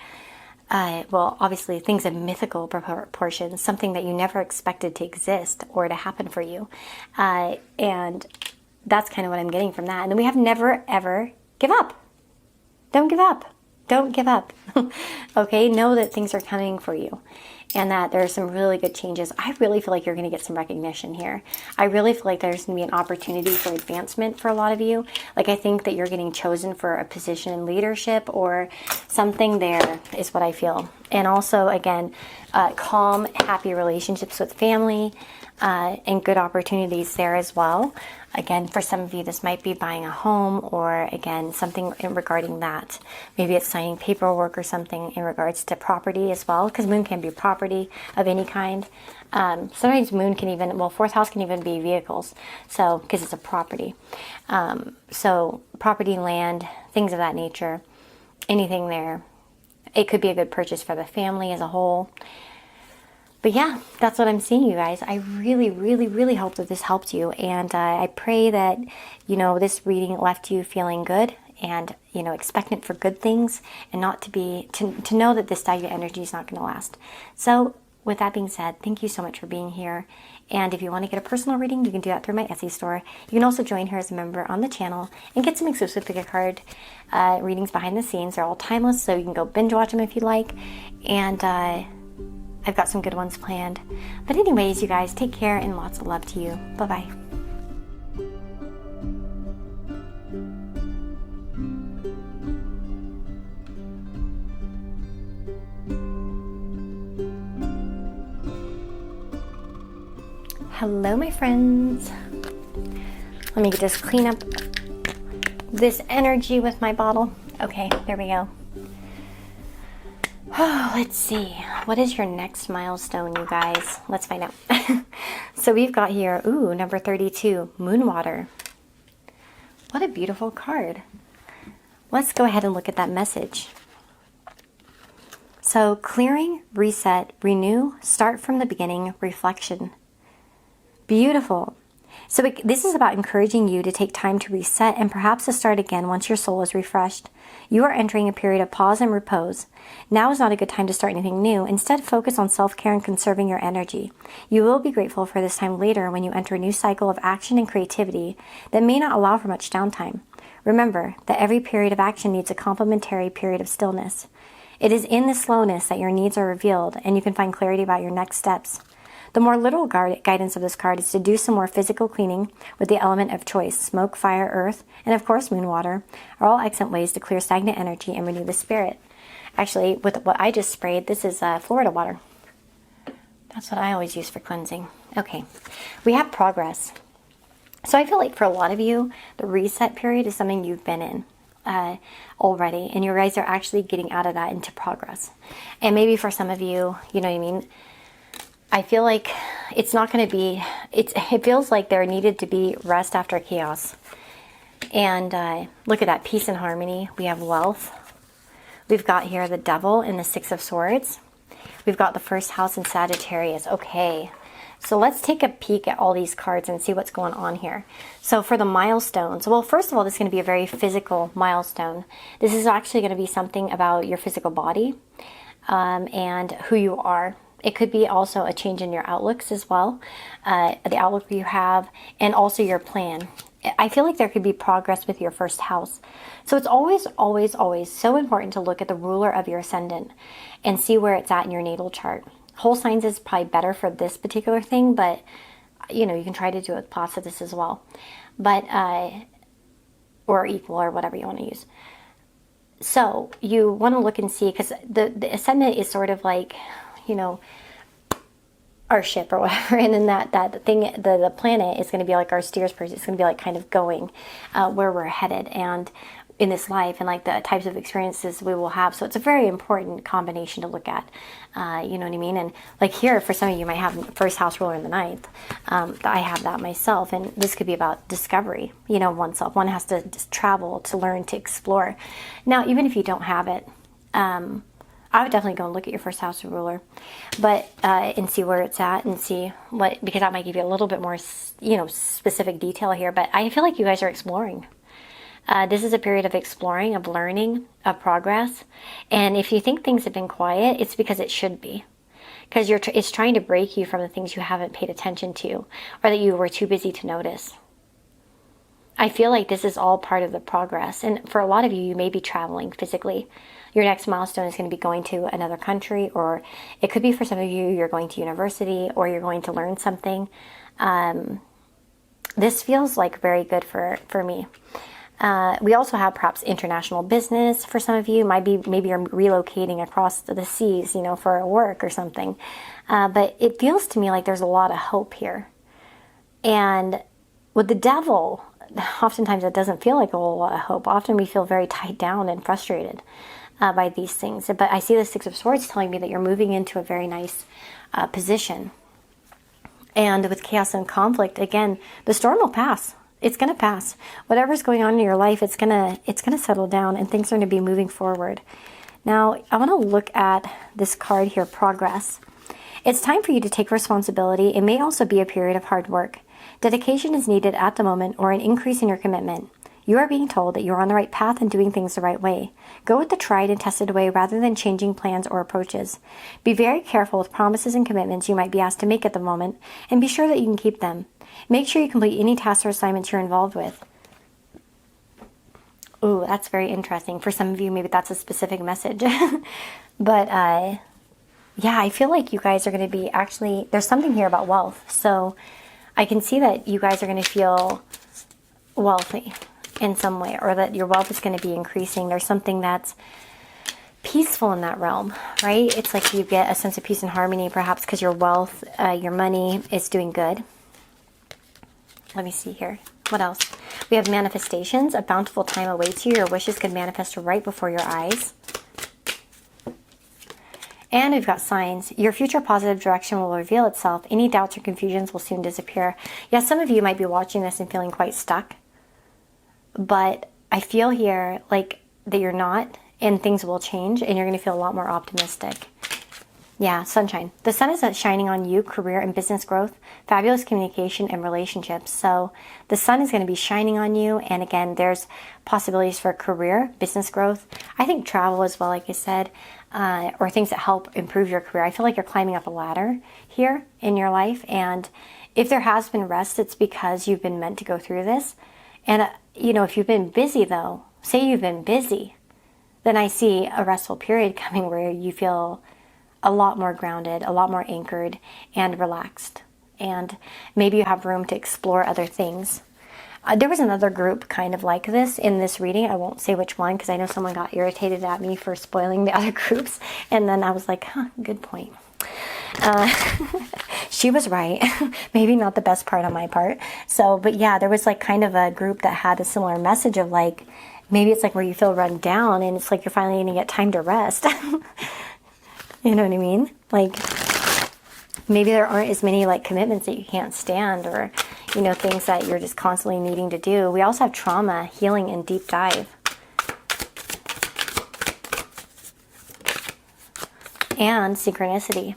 well, obviously things of mythical proportions, something that you never expected to exist or to happen for you. And that's kind of what I'm getting from that. And then we have never, ever give up. Don't give up. Don't give up. Okay? Know that things are coming for you and that there are some really good changes. I really feel like you're going to get some recognition here. I really feel like there's going to be an opportunity for advancement for a lot of you. Like, I think that you're getting chosen for a position in leadership or something there is what I feel. And also, again, calm, happy relationships with family and good opportunities there as well. Again, for some of you, this might be buying a home or, again, something regarding that. Maybe it's signing paperwork or something in regards to property as well, because moon can be property of any kind. Sometimes moon can even, well, fourth house can even be vehicles, so, because it's a property. So property, land, things of that nature, anything there. It could be a good purchase for the family as a whole. But yeah, that's what I'm seeing, you guys. I really, really, really hope that this helped you. And I pray that, you know, this reading left you feeling good and, you know, expectant for good things and not to be, to know that this stagnant energy is not going to last. So with that being said, thank you so much for being here. And if you want to get a personal reading, you can do that through my Etsy store. You can also join here as a member on the channel and get some exclusive pick a card readings behind the scenes. They're all timeless, so you can go binge watch them if you like. And I've got some good ones planned. But anyways, you guys, take care and lots of love to you. Bye-bye. Hello, my friends. Let me just clean up this energy with my bottle. Okay, there we go. Oh, let's see. What is your next milestone, you guys? Let's find out. So we've got here, ooh, number 32, Moonwater. What a beautiful card. Let's go ahead and look at that message. So clearing, reset, renew, start from the beginning, reflection. Beautiful. So this is about encouraging you to take time to reset and perhaps to start again once your soul is refreshed. You are entering a period of pause and repose. Now is not a good time to start anything new. Instead, focus on self-care and conserving your energy. You will be grateful for this time later when you enter a new cycle of action and creativity that may not allow for much downtime. Remember that every period of action needs a complementary period of stillness. It is in this slowness that your needs are revealed and you can find clarity about your next steps. The more literal guidance of this card is to do some more physical cleaning with the element of choice. Smoke, fire, earth, and of course moon water are all excellent ways to clear stagnant energy and renew the spirit. Actually, with what I just sprayed, this is Florida water. That's what I always use for cleansing. Okay, we have progress. So I feel like for a lot of you, the reset period is something you've been in already, and you guys are actually getting out of that into progress. And maybe for some of you, you know what I mean? I feel like it's not going to be, it feels like there needed to be rest after chaos. And look at that, peace and harmony. We have wealth. We've got here the devil and the 6 of swords. We've got the first house in Sagittarius. Okay, so let's take a peek at all these cards and see what's going on here. So for the milestones, well, first of all, this is going to be a very physical milestone. This is actually going to be something about your physical body and who you are. It could be also a change in your outlooks as well, the outlook you have, and also your plan. I feel like there could be progress with your first house. So it's always, always, always so important to look at the ruler of your ascendant and see where it's at in your natal chart. Whole signs is probably better for this particular thing, but you know, you can try to do it with Placidus as well. But, or equal or whatever you want to use. So you want to look and see, because the ascendant is sort of like, you know, our ship or whatever, and then that thing, the planet is going to be like our steers person. It's going to be like kind of going where we're headed and in this life, and like the types of experiences we will have. So it's a very important combination to look at. You know what I mean? And like here, for some of you might have first house ruler in the ninth. I have that myself, and this could be about discovery. You know, oneself. One has to just travel to learn, to explore. Now, even if you don't have it, I would definitely go and look at your first house ruler, but and see where it's at and see what, because that might give you a little bit more, you know, specific detail here. But I feel like you guys are exploring. This is a period of exploring, of learning, of progress. And if you think things have been quiet, it's because it should be. Because it's trying to break you from the things you haven't paid attention to, or that you were too busy to notice. I feel like this is all part of the progress. And for a lot of you, you may be traveling physically. Your next milestone is going to be going to another country, or it could be for some of you, you're going to university, or you're going to learn something. This feels like very good for me. We also have perhaps international business for some of you. Maybe you're relocating across the seas, you know, for work or something. But it feels to me like there's a lot of hope here. And with the devil, oftentimes it doesn't feel like a whole lot of hope. Often we feel very tied down and frustrated by these things. But I see the Six of Swords telling me that you're moving into a very nice position. And with chaos and conflict, again, the storm will pass. It's going to pass. Whatever's going on in your life, it's going to settle down, and things are going to be moving forward. Now, I want to look at this card here, progress. It's time for you to take responsibility. It may also be a period of hard work. Dedication is needed at the moment, or an increase in your commitment. You are being told that you're on the right path and doing things the right way. Go with the tried and tested way rather than changing plans or approaches. Be very careful with promises and commitments you might be asked to make at the moment, and be sure that you can keep them. Make sure you complete any tasks or assignments you're involved with. Ooh, that's very interesting. For some of you, maybe that's a specific message. But yeah, I feel like you guys are going to be actually, there's something here about wealth. So I can see that you guys are going to feel wealthy in some way, or that your wealth is going to be increasing. There's something that's peaceful in that realm, right? It's like you get a sense of peace and harmony, perhaps because your wealth, your money is doing good. Let me see here. What else? We have manifestations. A bountiful time awaits you. Your wishes could manifest right before your eyes. And we've got signs. Your future positive direction will reveal itself. Any doubts or confusions will soon disappear. Yes, some of you might be watching this and feeling quite stuck. But I feel here like that you're not, and things will change, and you're going to feel a lot more optimistic. Yeah, sunshine. The sun is shining on you, career and business growth, fabulous communication and relationships. So the sun is going to be shining on you. And again, there's possibilities for career, business growth. I think travel as well, like I said, or things that help improve your career. I feel like you're climbing up a ladder here in your life. And if there has been rest, it's because you've been meant to go through this. And, you know, if you've been busy though, say you've been busy, then I see a restful period coming where you feel a lot more grounded, a lot more anchored and relaxed. And maybe you have room to explore other things. There was another group kind of like this in this reading. I won't say which one because I know someone got irritated at me for spoiling the other groups. And then I was like, good point. She was right. Maybe not the best part on my part. So, but yeah, there was like kind of a group that had a similar message of like, maybe it's like where you feel run down and it's like you're finally going to get time to rest. You know what I mean? Like, maybe there aren't as many like commitments that you can't stand, or, you know, things that you're just constantly needing to do. We also have trauma, healing, and deep dive. And synchronicity.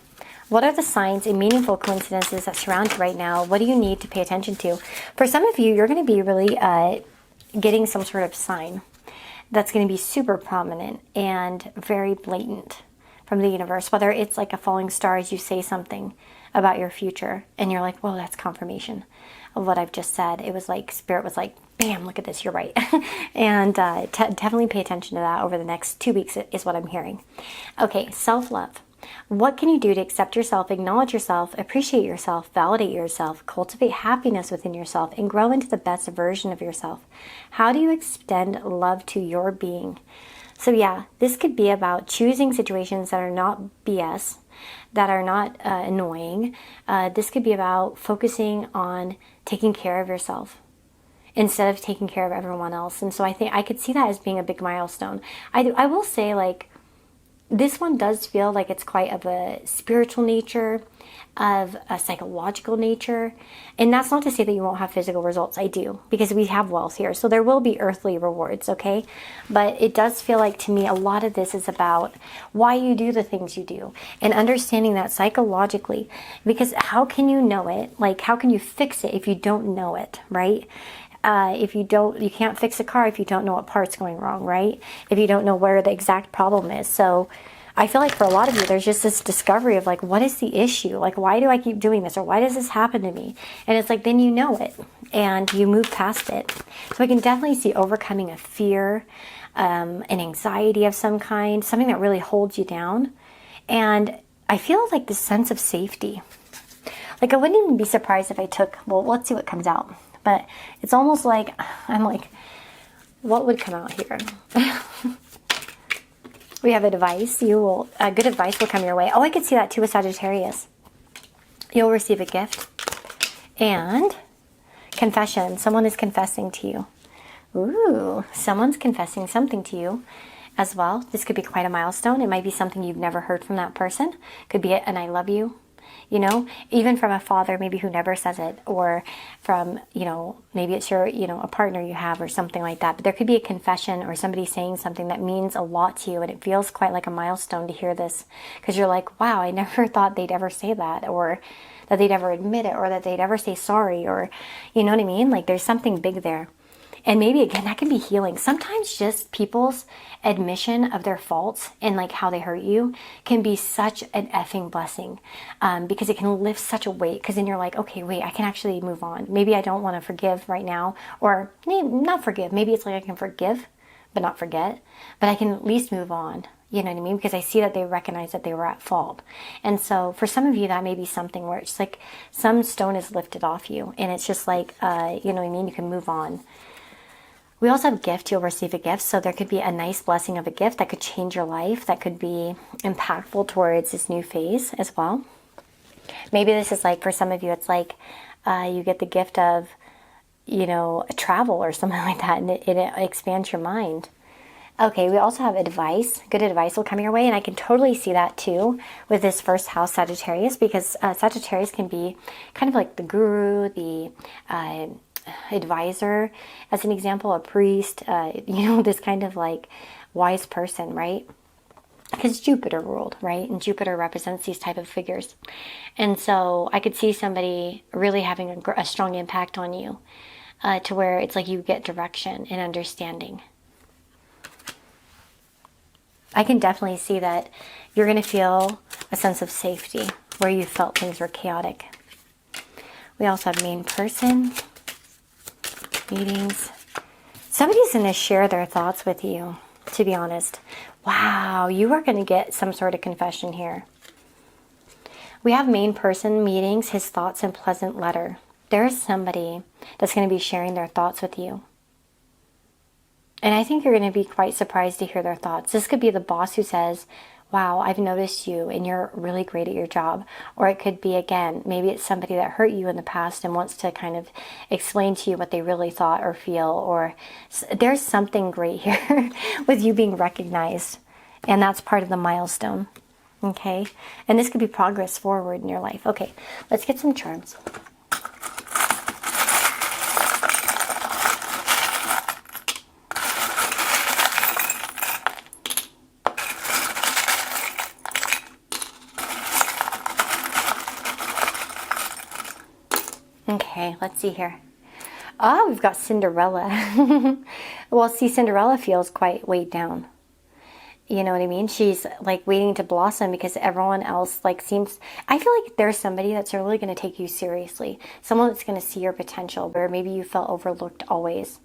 What are the signs and meaningful coincidences that surround you right now? What do you need to pay attention to? For some of you, you're going to be really getting some sort of sign that's going to be super prominent and very blatant from the universe, whether it's like a falling star as you say something about your future and you're like, well, that's confirmation of what I've just said. It was like Spirit was like, bam, look at this, you're right. And definitely pay attention to that over the next 2 weeks is what I'm hearing. Okay, self-love. What can you do to accept yourself, acknowledge yourself, appreciate yourself, validate yourself, cultivate happiness within yourself, and grow into the best version of yourself? How do you extend love to your being? So yeah, this could be about choosing situations that are not BS, that are not annoying. This could be about focusing on taking care of yourself instead of taking care of everyone else. And so I think I could see that as being a big milestone. I will say, like, this one does feel like it's quite of a spiritual nature, of a psychological nature. And that's not to say that you won't have physical results. I do, because we have wealth here. So there will be earthly rewards, okay? But it does feel like, to me, a lot of this is about why you do the things you do and understanding that psychologically. Because how can you know it? Like, how can you fix it if you don't know it, right? If you can't fix a car if you don't know what part's going wrong, right? If you don't know where the exact problem is. So I feel like for a lot of you, there's just this discovery of like, what is the issue? Like, why do I keep doing this? Or why does this happen to me? And it's like, then you know it and you move past it. So I can definitely see overcoming a fear, an anxiety of some kind, something that really holds you down. And I feel like this sense of safety. Like, I wouldn't even be surprised if I took, well, let's see what comes out. But it's almost like, I'm like, what would come out here? We have advice. Good advice will come your way. Oh, I could see that too with Sagittarius. You'll receive a gift. And confession. Someone is confessing to you. Ooh, someone's confessing something to you as well. This could be quite a milestone. It might be something you've never heard from that person. Could be an I love you. You know, even from a father maybe who never says it, or from, you know, maybe it's your, you know, a partner you have or something like that. But there could be a confession or somebody saying something that means a lot to you, and it feels quite like a milestone to hear this, because you're like, wow, I never thought they'd ever say that, or that they'd ever admit it, or that they'd ever say sorry, or, you know what I mean? Like, there's something big there. And maybe, again, that can be healing. Sometimes just people's admission of their faults and like how they hurt you can be such an effing blessing, because it can lift such a weight, because then you're like, okay, wait, I can actually move on. Maybe I don't want to forgive right now, or not forgive. Maybe it's like I can forgive but not forget, but I can at least move on. You know what I mean? Because I see that they recognize that they were at fault. And so for some of you, that may be something where it's like some stone is lifted off you, and it's just like, you know what I mean? You can move on. We also have a gift. You'll receive a gift. So there could be a nice blessing of a gift that could change your life, that could be impactful towards this new phase as well. Maybe this is like, for some of you, it's like you get the gift of, you know, a travel or something like that, and it expands your mind. Okay, we also have advice. Good advice will come your way, and I can totally see that too with this first house Sagittarius, because Sagittarius can be kind of like the guru, the advisor, as an example, a priest, you know, this kind of like wise person, right? Because Jupiter ruled, right? And Jupiter represents these type of figures. And so I could see somebody really having a strong impact on you, to where it's like you get direction and understanding. I can definitely see that you're going to feel a sense of safety where you felt things were chaotic. We also have main person, meetings. Somebody's going to share their thoughts with you, to be honest. Wow, you are going to get some sort of confession here. We have main person, meetings, his thoughts, and pleasant letter. There's somebody that's going to be sharing their thoughts with you. And I think you're going to be quite surprised to hear their thoughts. This could be the boss who says, wow, I've noticed you and you're really great at your job. Or it could be, again, maybe it's somebody that hurt you in the past and wants to kind of explain to you what they really thought or feel. Or there's something great here with you being recognized. And that's part of the milestone. Okay? And this could be progress forward in your life. Okay, let's get some charms. Okay, let's see here. Oh, we've got Cinderella. Well, see, Cinderella feels quite weighed down. You know what I mean? She's like waiting to blossom because everyone else like seems, I feel like there's somebody that's really going to take you seriously. Someone that's going to see your potential, where maybe you felt overlooked always.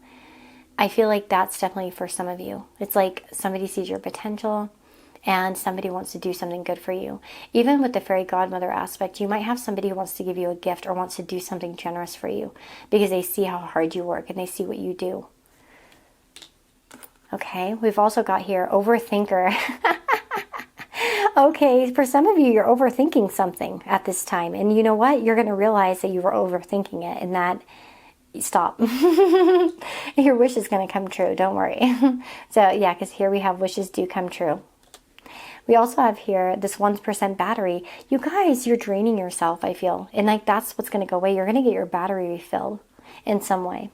I feel like that's definitely for some of you. It's like somebody sees your potential and somebody wants to do something good for you. Even with the fairy godmother aspect, you might have somebody who wants to give you a gift or wants to do something generous for you because they see how hard you work and they see what you do. Okay, we've also got here, overthinker. Okay, for some of you, you're overthinking something at this time. And you know what? You're going to realize that you were overthinking it and that, stop. Your wish is going to come true. Don't worry. So yeah, because here we have wishes do come true. We also have here this 1% battery. You guys, you're draining yourself, I feel. And like that's what's going to go away. You're going to get your battery refilled in some way,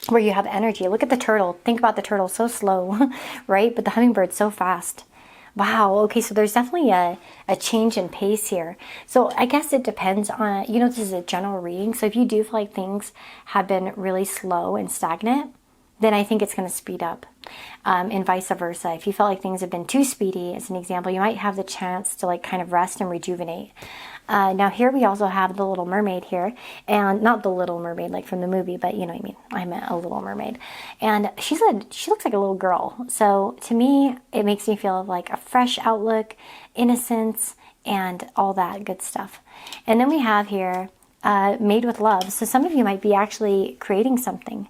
where you have energy. Look at the turtle. Think about the turtle, so slow, right? But the hummingbird's so fast. Wow, okay, so there's definitely a change in pace here. So I guess it depends on, you know, this is a general reading. So if you do feel like things have been really slow and stagnant, then I think it's going to speed up. And vice versa. If you felt like things have been too speedy, as an example, you might have the chance to like kind of rest and rejuvenate. Now here we also have the Little Mermaid here, and not the Little Mermaid like from the movie, but you know what I mean. I meant a Little Mermaid, and she looks like a little girl. So to me, it makes me feel like a fresh outlook, innocence, and all that good stuff. And then we have here made with love. So some of you might be actually creating something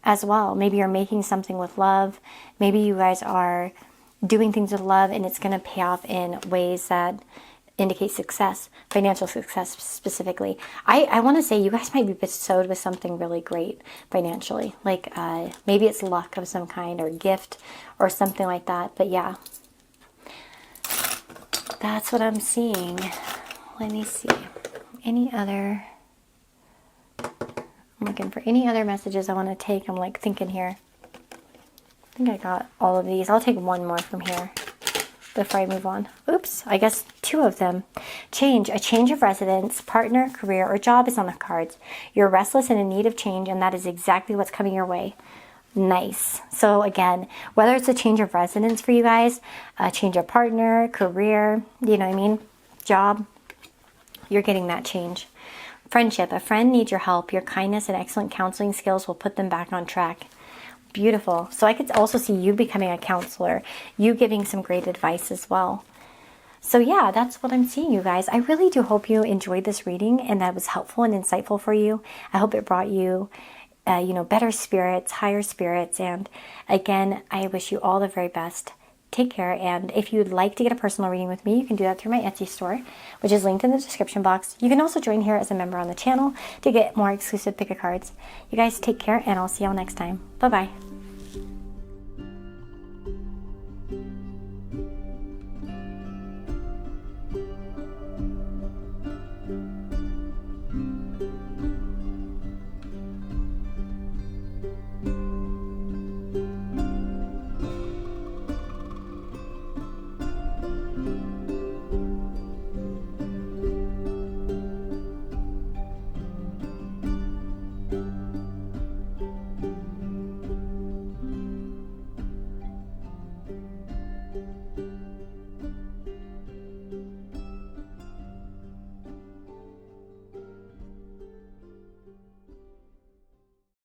as well. Maybe you're making something with love. Maybe you guys are doing things with love and it's going to pay off in ways that indicate success, financial success specifically. I want to say you guys might be bestowed with something really great financially. Like maybe it's luck of some kind or gift or something like that. But yeah, that's what I'm seeing. Let me see. Any other... I'm looking for any other messages I want to take. I'm like thinking here. I think I got all of these. I'll take one more from here before I move on. Oops, I guess 2 of them. Change. A change of residence, partner, career, or job is on the cards. You're restless and in need of change, and that is exactly what's coming your way. Nice. So again, whether it's a change of residence for you guys, a change of partner, career, you know what I mean, job, you're getting that change. Friendship. A friend needs your help. Your kindness and excellent counseling skills will put them back on track. Beautiful. So I could also see you becoming a counselor, you giving some great advice as well. So yeah, that's what I'm seeing, you guys. I really do hope you enjoyed this reading and that was helpful and insightful for you. I hope it brought you, you know, better spirits, higher spirits. And again, I wish you all the very best. Take care, and if you'd like to get a personal reading with me, you can do that through my Etsy store, which is linked in the description box. You can also join here as a member on the channel to get more exclusive pick-a cards. You guys take care, and I'll see y'all next time. Bye-bye.